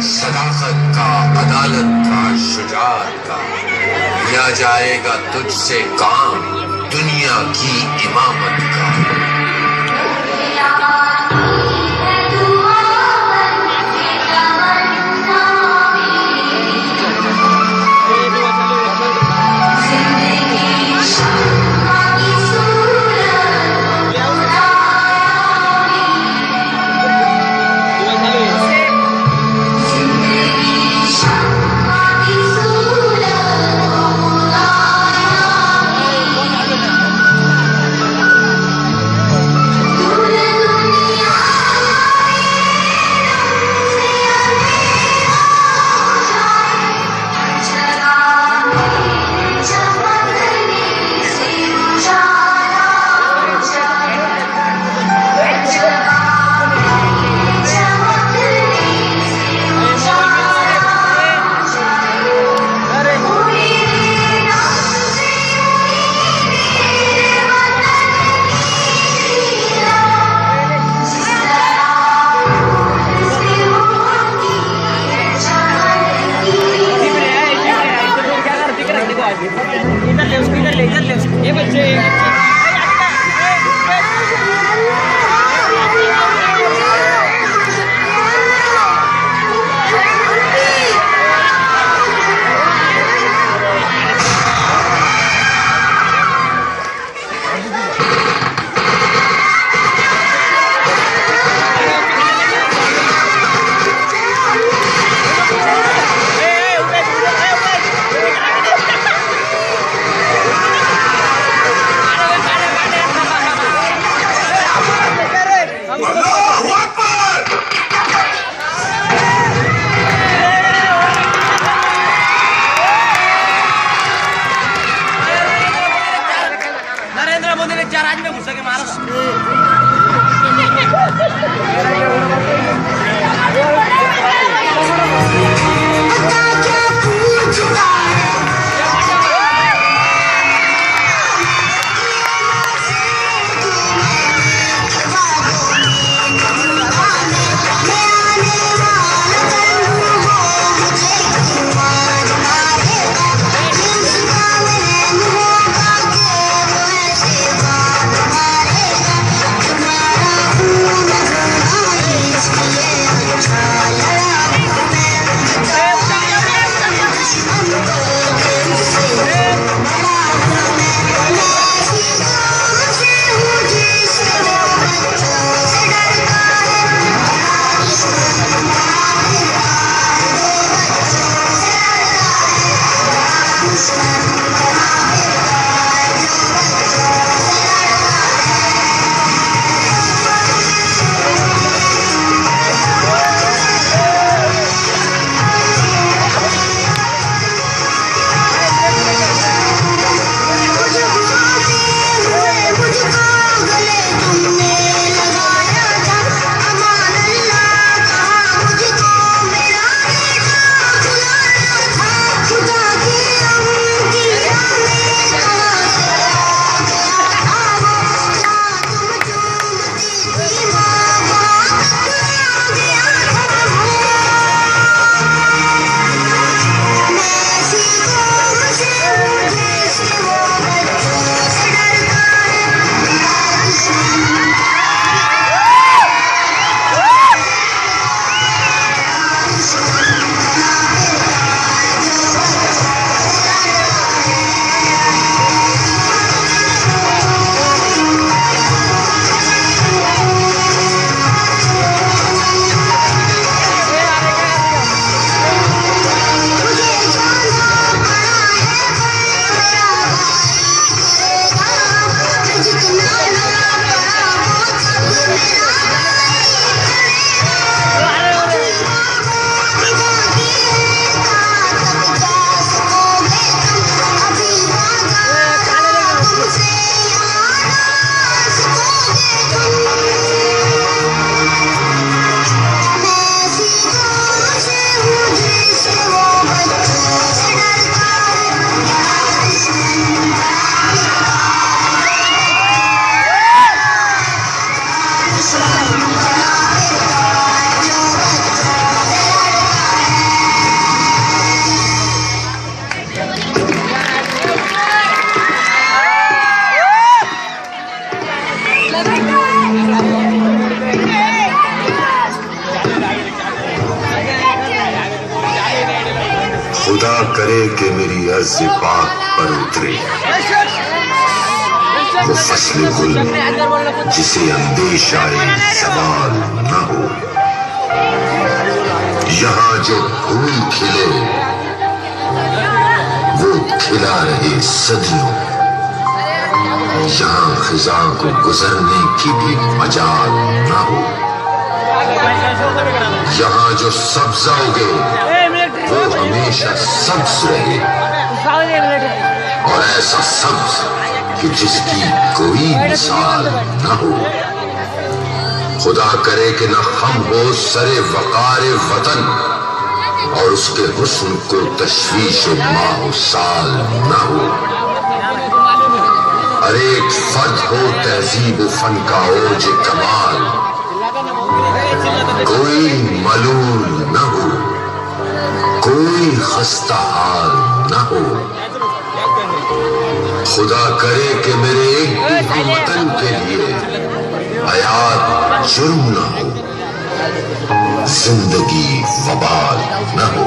सदाकत का, अदालत का, शुजाअत का लिया जाएगा तुझसे काम, दुनिया की इमामत का। खुदा करे कि मेरी अर्ज़ पाक पर उतरे वो फसले गुल जिसे अंदेशाए सवाल न हो। यहाँ जो फूल खिले वो खिला रहे सदियों, यहाँ खिजा को गुजरने की भी मजाल न हो। यहाँ जो सब्जा उगे वो हमेशा सब्ज रहे, और ऐसा सब्ज कि जिसकी कोई मिसाल न हो। खुदा करे कि न हम हो सरे वक़ारे वतन, और उसके हुस्न को तशवीश माह साल न हो। अरे एक फर्द हो तहजीब फन का ओज कमाल, कोई मलूल न हो, कोई खस्ता हाल न हो। खुदा करे कि मेरे एक भी वतन के लिए हयात जुर्म न हो, जिंदगी वबाल न हो।